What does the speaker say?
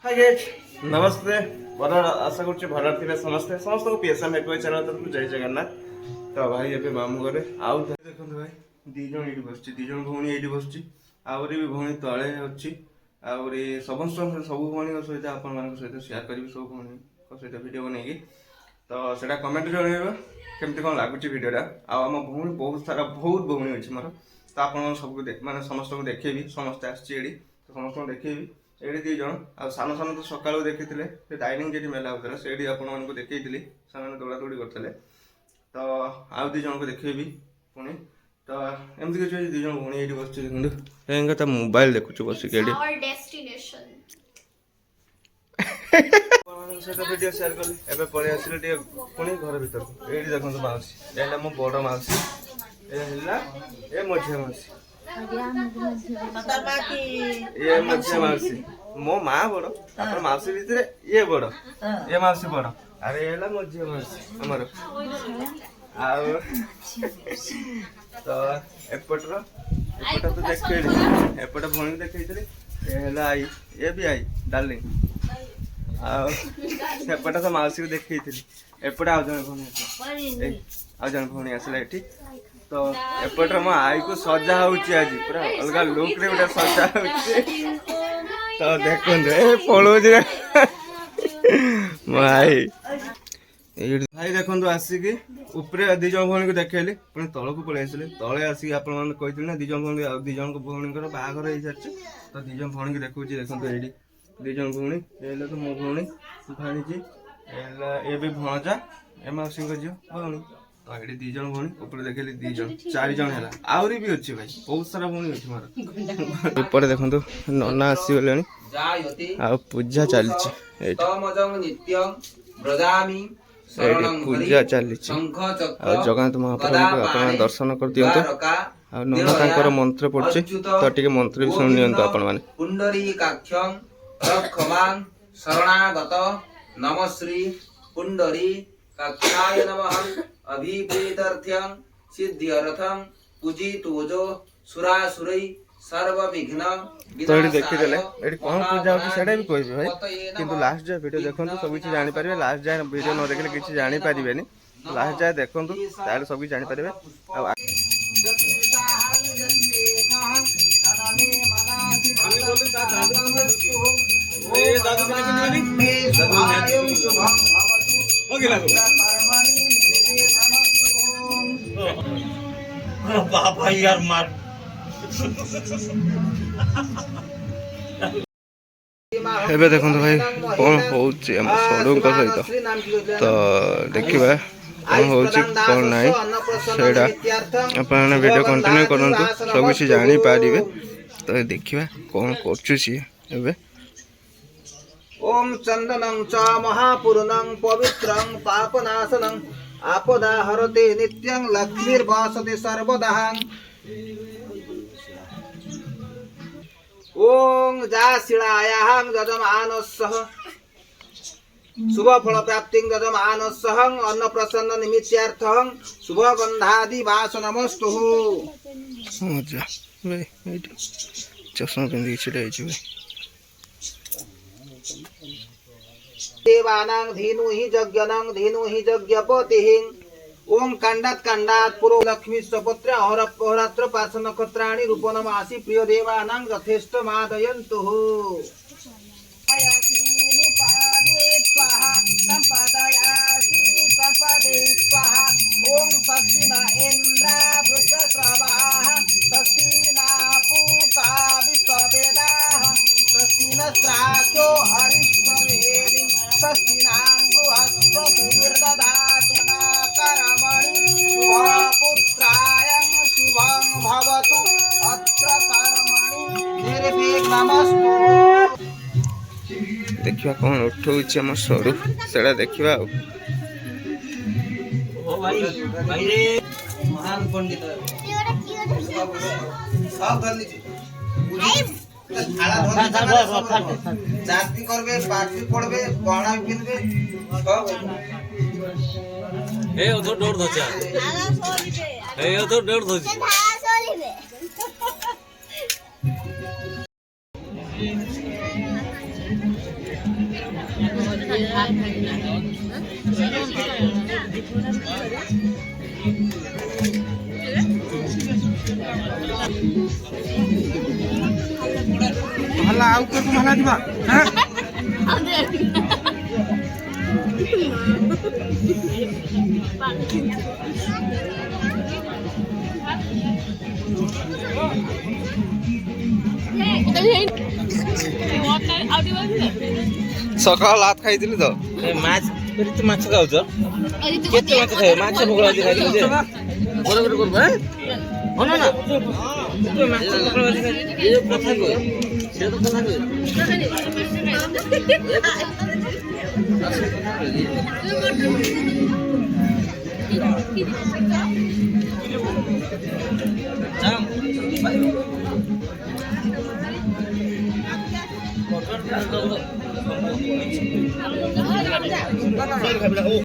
Hi guys नमस्ते बड़ा आशा करछि भला थिले समस्त समस्त को पीएसएम हेटवे चैनल तरफ जय जगन्नाथ। तो भाई एबे मामू घरे आउ देखंतु भाई दी जण एठी बसछि दी जण भौणी एठी बसछि आउरी भी भौणी तळे अछि आउरी समस्त सब भौणी सहित आपन मान सहित शेयर करबी सब भौणी को सहित वीडियो बनेगी तो सेटा कमेंट जणेबा केमति कोन लागुछि वीडियोटा आ हम भौणी बहुत भौणी अछि मोर तो आपन सब माने समस्त को देखेबी समस्त आछि एडी तो समस्त को देखेबी एडी दी जण आ सान सान तो सकाळू देखिथिले से डाइनिंग जेडी मेला होतला सेडी आपन मान को देखैथिली सामान दौड़ा दौड़ी करथले तो आ दी जण को देखेबी पुणी तो एमति के दी जण भौणी एडी बसछि देखंदु हेंगा त मोबाइल देखुछु बसि केडी आवर डेस्टिनेशन से तो वीडियो शेयर कर एबे पळे आसिले टे पुणी घर भीतर एडी देखंतु माउसी एला मो बड़ माउसी ए हिला ए मझे माउसी ये मझे माउसी मो माँ बड़ अपन माउसी भीतर ये बड़ ये माउसी बड़ अरे एला मझे माउसी हमर आ तो एपटर एपटर तो देखैली एपटर भणी देखैतले एला आई ये भी आई डार्लिंग आ सेपटा तो माउसी को देखैतली एपटा आ जण भणी आ जण भणी आसला एठी तो एपटर मो आई को सजा होची आज पूरा अलगा लुक रे उडा सजा होची तो देखन रे पळो जे भाई भाई देखन तो आसी की ऊपर दी जण भणी को देखैली पुनी तळ को पळे आसले तळे आसी आपन मन कहितले ना दी जण भणी दी जण को भणी कर बाहागर होई जाछ तो दी जण भणी को देखौची देखन तो एडी दी जण भणी एला तो मो भणी भाणीजी एला ए भी भणजा एमा सिंग जियो भणी तो एडी दी जण भणी ऊपर देखैली दी जण चार जण हैला आउरी भी अछि भाई बहुत सारा भणी अछि मार ऊपर देखंतु नन्ना आसी गलेनी आ पूजा चलछि एठी तमजं नित्यं ब्रजामि शरणं पूजा चलछि आ जगन्नाथ महाप्रभु को आपण दर्शन कर दियंतु आ नन्ना तांकर मंत्र पड़छि तो टिके मंत्र भी सुन नियंतु आपण माने पुंडरी काक्षं रक्षमां शरणागत नमः श्री पुंडरी काक्षाय नमः अभिप्रीत्यर्थं सिद्ध्यर्थं पूजितोजो सुरासुरै सर्व विघ्न तो एडी देखि देले एडी कोन पूजा होछि सेडा भी कहबे भाई किंतु लास्ट जे वीडियो देखंतु सब किछ जानि परिबे लास्ट जे वीडियो न देखले किछ जानि परिबेनी लास्ट जे देखंतु ताले सब किछ जानि परिबे आ ए दादू के किनी ओके लागो बाबा यार मार एबे देखंतु भाई कोन होउची हम सडुंक सहित तो देखिबा कोन होउची कोन नाही सेडा अपन वीडियो कंटिन्यू करंतु सब किछ जानि पारिबे तो देखिबा कोन करछु सी एबे ओम चंदनं च महापुरुनं पवित्रं पापनाशनं आपदा हरते नित्यं लक्ष्मीर्वासते सर्वदा ओम जाशिलायां ददमानस्सह शुभ फल प्राप्तिं ददमानस्सह अन्न प्रसन्न निमित्यार्थं शुभ गंधादि वासनमस्तु मजा भाई एठी चश्मा पिंदी छिडा आइछि भाई देवानां धेनु हि यज्ञनां धेनु हि यज्ञपतिः ओम कांडात पुरो लक्ष्मी स्वपुत्र अहोरात्र पार्श्व नक्षत्राणि रूपनमासि प्रिय देवानां यथेष्ट मादयन्तु ओम स्वस्ति न इंद्र वृद्धश्रवाः स्वस्ति न पूषा विश्ववेदाः स्वस्ति न स्राक्यो हरिष्ठवेदि स्वस्ति नांगो हस्ततीर्दधातु कर्मणि शुभपुत्रायं शुभं भवतु अत्र कर्मणि निर्विघ्नमस्तु देखिबा कोन उठौछि हम सरू सेडा देखिबा ओ भाई भाई रे महान पंडित सब कर लीजिए जाति करबे पार्टी पड़बे गहना किनबे ए ओधर डोर धचा ए ओधर डोर धची ভালা আউ কত ভালা দিবা হ্যাঁ ସକାଳ ଲାତ ଖାଇଥିଲି ତ ମାଛ ତୁ ମାଛ ଖାଉଛ କେତେ ମାଛ ଖାଇବ ମାଛ ଭୋଗ ଭାଜି ଖାଇଥିଲି ଯେ ଗୋଟେ ଗୋଟେ କରୁବା ହଁ ନା ମାଛ ଭୋଗ ଭାଜି ଖାଇଥିଲି ଏ କଥା କହ ସେ ତ କଥା କହ